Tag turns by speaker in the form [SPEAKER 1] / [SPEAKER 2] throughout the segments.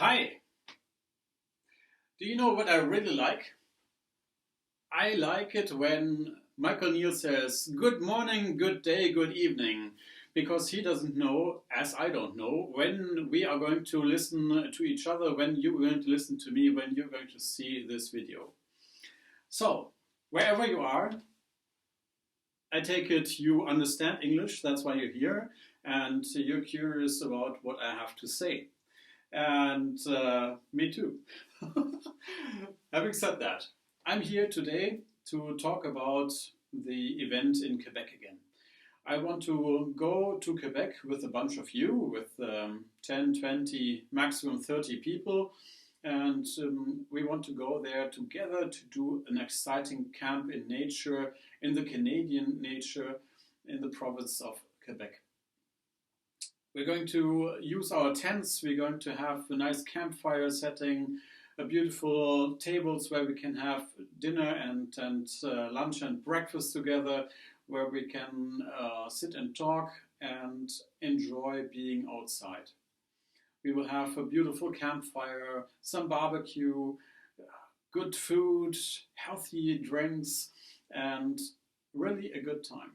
[SPEAKER 1] Hi! Do you know what I really like? I like it when Michael Neal says, "Good morning, good day, good evening," because he doesn't know, as I don't know, when we are going to listen to each other, when you're going to listen to me, when you're going to see this video. So, wherever you are, I take it you understand English, that's why you're here, and you're curious about what I have to say. And me too. Having said that, I'm here today to talk about the event in Quebec again. I want to go to Quebec with a bunch of you, with 10, 20, maximum 30 people, and we want to go there together to do an exciting camp in nature, in the Canadian nature, in the province of Quebec. We're going to use our tents, we're going to have a nice campfire setting, a beautiful tables where we can have dinner and lunch and breakfast together, where we can sit and talk and enjoy being outside. We will have a beautiful campfire, some barbecue, good food, healthy drinks, and really a good time.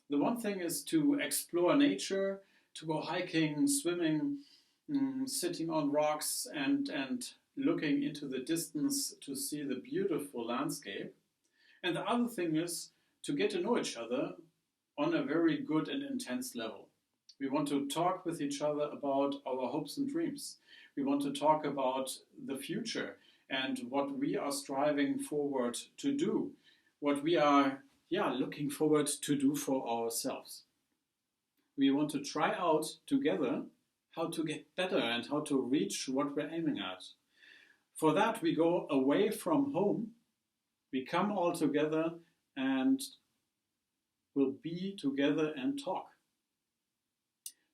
[SPEAKER 1] The one thing is to explore nature, to go hiking, swimming, sitting on rocks and looking into the distance to see the beautiful landscape. And the other thing is to get to know each other on a very good and intense level. We want to talk with each other about our hopes and dreams. We want to talk about the future and what we are striving forward to do, what we are looking forward to do for ourselves. We want to try out together how to get better and how to reach what we're aiming at. For that, we go away from home, we come all together and we'll be together and talk.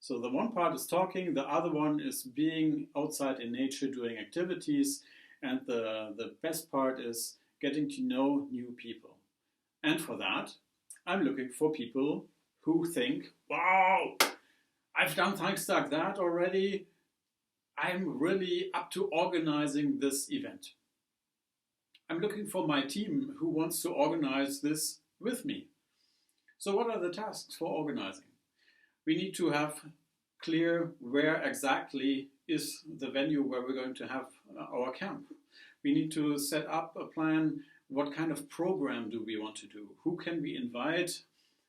[SPEAKER 1] So the one part is talking, the other one is being outside in nature, doing activities, and the best part is getting to know new people. And for that, I'm looking for people who think, wow, I've done things like that already. I'm really up to organizing this event. I'm looking for my team who wants to organize this with me. So what are the tasks for organizing? We need to have clear where exactly is the venue where we're going to have our camp. We need to set up a plan. What kind of program do we want to do? Who can we invite?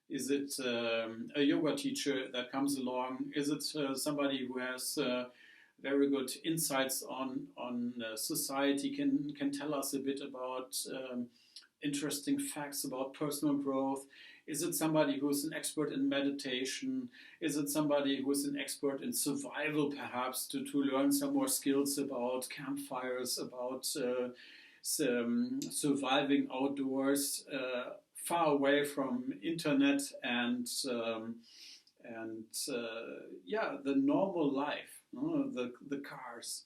[SPEAKER 1] Is it a yoga teacher that comes along? Is it somebody who has very good insights on society, can tell us a bit about interesting facts about personal growth? Is it somebody who's an expert in meditation? Is it somebody who's an expert in survival, perhaps, to learn some more skills about campfires, about surviving outdoors, far away from internet and the normal life, the cars.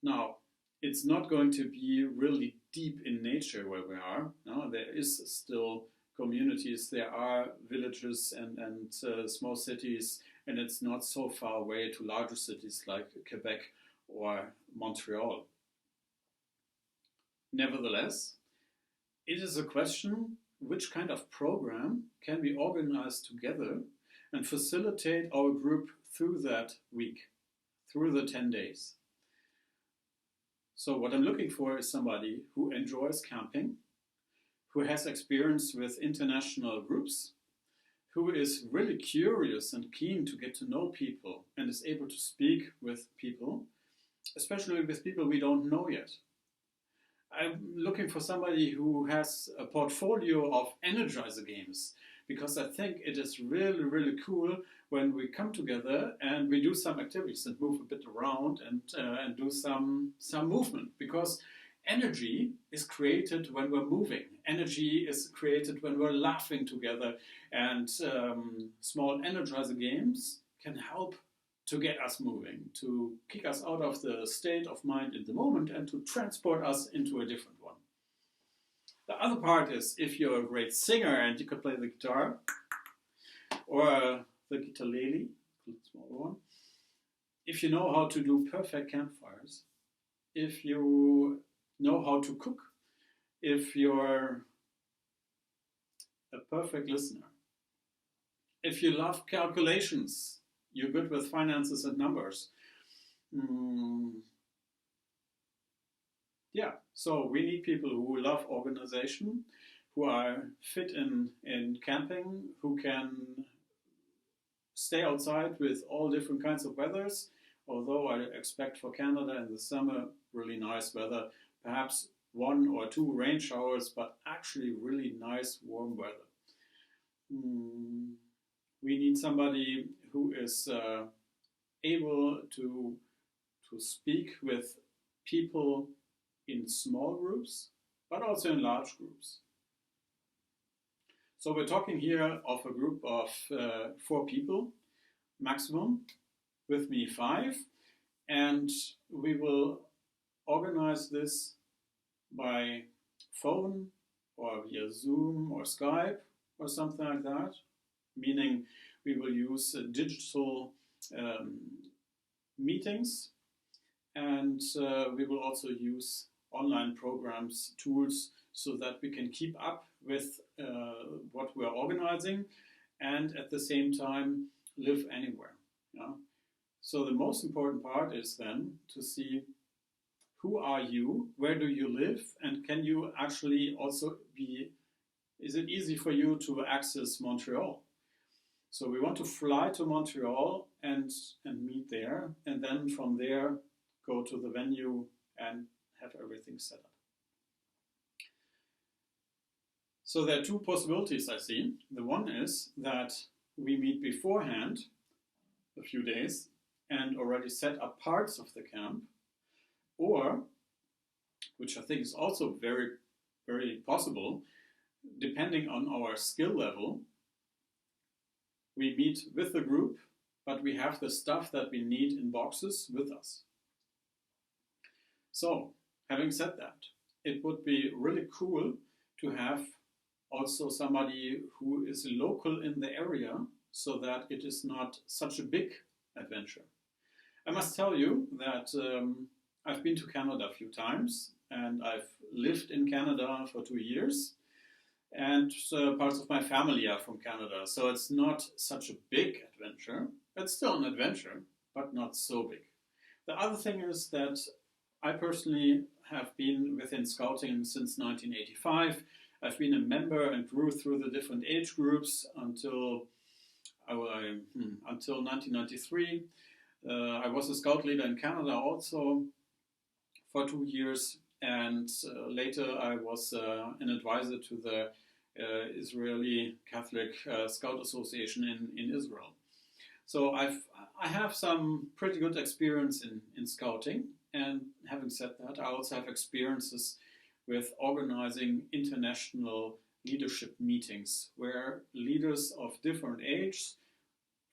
[SPEAKER 1] Now, it's not going to be really deep in nature where we are. No, there is still communities, there are villages and small cities, and it's not so far away to larger cities like Quebec or Montreal. Nevertheless, it is a question which kind of program can we organize together and facilitate our group through that week, through the 10 days. So what I'm looking for is somebody who enjoys camping, who has experience with international groups, who is really curious and keen to get to know people and is able to speak with people, especially with people we don't know yet. I'm looking for somebody who has a portfolio of energizer games, because I think it is really, really cool when we come together and we do some activities and move a bit around and do some movement, because energy is created when we're moving. Energy is created when we're laughing together, and small energizer games can help to get us moving, to kick us out of the state of mind in the moment and to transport us into a different one. The other part is if you're a great singer and you can play the guitar or the guitarlele, the smaller one. if you know how to do perfect campfires, if you know how to cook, if you're a perfect listener, if you love calculations, you're good with finances and numbers. Yeah, so we need people who love organization, who are fit in camping, who can stay outside with all different kinds of weathers. Although I expect for Canada in the summer really nice weather, perhaps 1 or 2 rain showers, but actually really nice warm weather. We need somebody who is able to speak with people in small groups, but also in large groups. So we're talking here of a group of 4 people maximum, with me 5, and we will organize this by phone or via Zoom or Skype or something like that, meaning we will use digital meetings, and we will also use online programs, tools, so that we can keep up with what we're organizing and at the same time live anywhere. Yeah? So the most important part is then to see who are you, where do you live, and can you actually also is it easy for you to access Montreal? So we want to fly to Montreal and meet there, and then from there go to the venue and have everything set up. So there are 2 possibilities I see. The one is that we meet beforehand a few days and already set up parts of the camp, or, which I think is also very, very possible, depending on our skill level, we meet with the group, but we have the stuff that we need in boxes with us. So, having said that, it would be really cool to have also somebody who is local in the area, so that it is not such a big adventure. I must tell you that I've been to Canada a few times, and I've lived in Canada for 2 years, and parts of my family are from Canada, so it's not such a big adventure. It's still an adventure, but not so big. The other thing is that I personally have been within scouting since 1985. I've been a member and grew through the different age groups until 1993. I was a scout leader in Canada also for 2 years, and later I was an advisor to the Israeli Catholic Scout Association in Israel. So I have some pretty good experience in scouting, and having said that, I also have experiences with organizing international leadership meetings where leaders of different ages,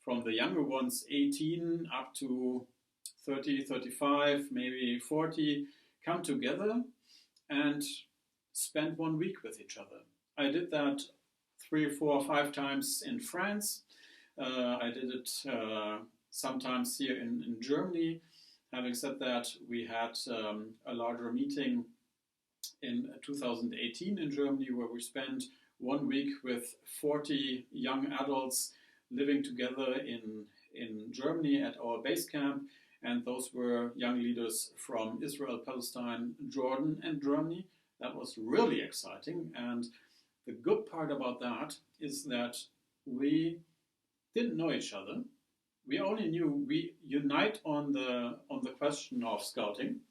[SPEAKER 1] from the younger ones 18 up to 30, 35, maybe 40, come together and spend 1 week with each other. I did that 3, 4, 5 times in France. I did it sometimes here in Germany. Having said that, we had a larger meeting in 2018 in Germany, where we spent 1 week with 40 young adults living together in Germany at our base camp, and those were young leaders from Israel, Palestine, Jordan, and Germany. That was really exciting, and the good part about that is that we didn't know each other. We only knew we unite on the question of scouting,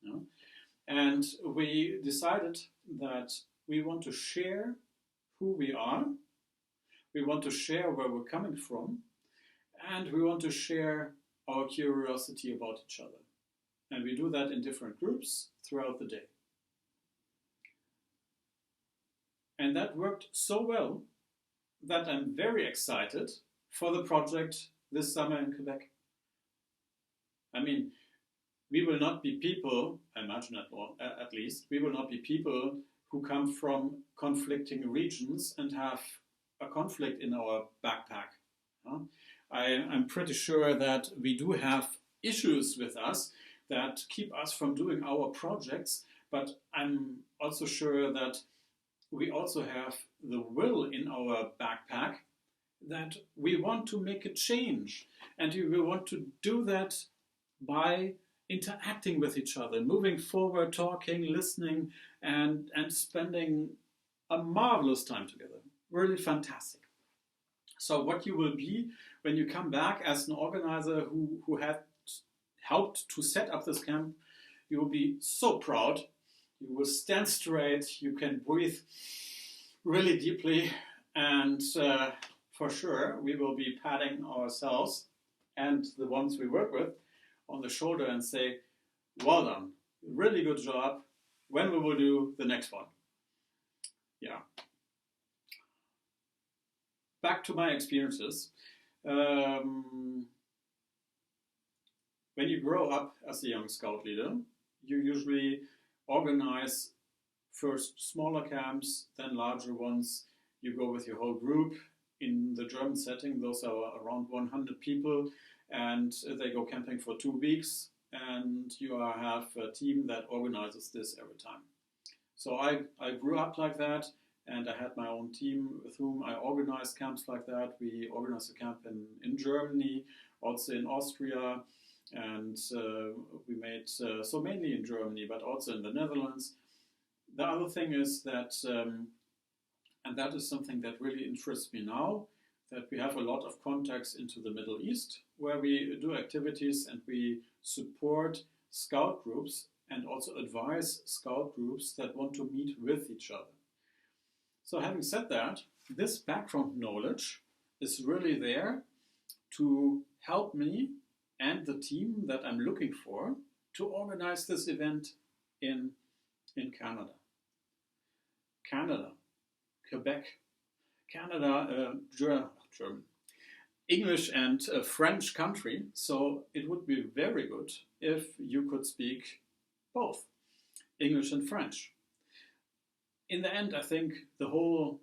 [SPEAKER 1] you know? And we decided that we want to share who we are, we want to share where we're coming from, and we want to share our curiosity about each other. And we do that in different groups throughout the day. And that worked so well that I'm very excited for the project this summer in Quebec. I mean, we will not be people, I imagine at least, we will not be people who come from conflicting regions and have a conflict in our backpack. I'm pretty sure that we do have issues with us that keep us from doing our projects, but I'm also sure that we also have the will in our backpack that we want to make a change, and we will want to do that by interacting with each other, moving forward, talking, listening, and spending a marvelous time together. Really fantastic. So what you will be when you come back as an organizer who had helped to set up this camp, you will be so proud. You will stand straight, you can breathe really deeply, and for sure we will be patting ourselves and the ones we work with on the shoulder and say, well done, really good job, when we will do the next one. Yeah. Back to my experiences. When you grow up as a young scout leader, you usually organize first smaller camps, then larger ones. You go with your whole group. In the German setting, those are around 100 people, and they go camping for 2 weeks, and you have a team that organizes this every time. So I grew up like that, and I had my own team with whom I organized camps like that. We organized a camp in Germany, also in Austria, and we made, so mainly in Germany, but also in the Netherlands. The other thing is that, and that is something that really interests me now, that we have a lot of contacts into the Middle East, where we do activities and we support scout groups and also advise scout groups that want to meet with each other. So having said that, this background knowledge is really there to help me and the team that I'm looking for to organize this event in Canada. Canada, Quebec, Canada, German, English and French country, so it would be very good if you could speak both English and French. In the end, I think the whole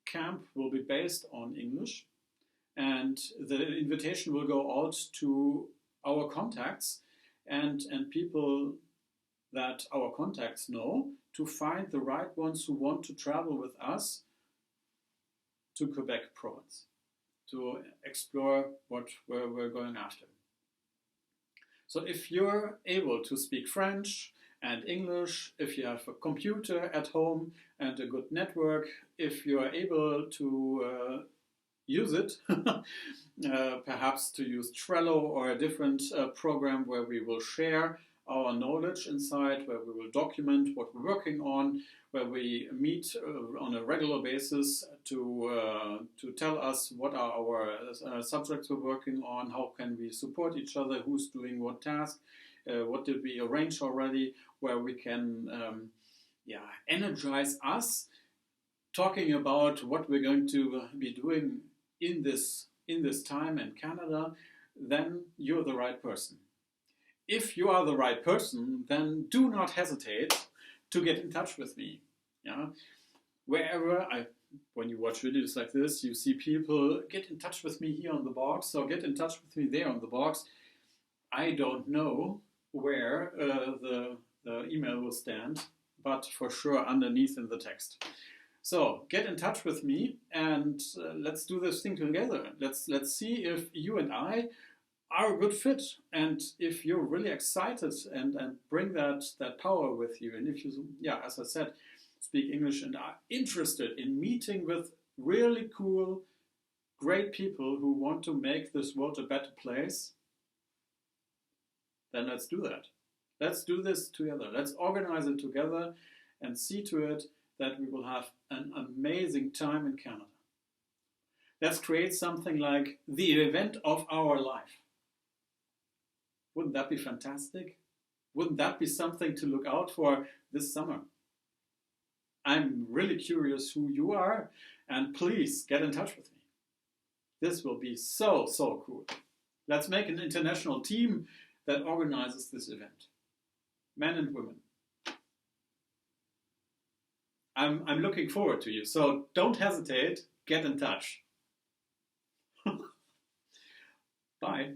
[SPEAKER 1] camp will be based on English, and the invitation will go out to our contacts and people that our contacts know, to find the right ones who want to travel with us to Quebec province, to explore where we're going after. So if you're able to speak French and English, if you have a computer at home and a good network, if you are able to use it, perhaps to use Trello or a different program where we will share our knowledge inside, where we will document what we're working on, where we meet on a regular basis to tell us what are our subjects we're working on, how can we support each other, who's doing what task, what did we arrange already, where we can energize us, talking about what we're going to be doing in this time in Canada, then you're the right person. If you are the right person, then do not hesitate to get in touch with me. Yeah, when you watch videos like this, you see people get in touch with me here on the box, or get in touch with me there on the box. I don't know where the email will stand, but for sure underneath in the text. So get in touch with me and let's do this thing together. Let's see if you and I are a good fit, and if you're really excited and bring that power with you, and if you, as I said, speak English and are interested in meeting with really cool, great people who want to make this world a better place, then let's do that. Let's do this together. Let's organize it together and see to it that we will have an amazing time in Canada. Let's create something like the event of our life. Wouldn't that be fantastic? Wouldn't that be something to look out for this summer? I'm really curious who you are, and please get in touch with me. This will be so cool. Let's make an international team that organizes this event. Men and women. I'm looking forward to you, so don't hesitate, get in touch. Bye.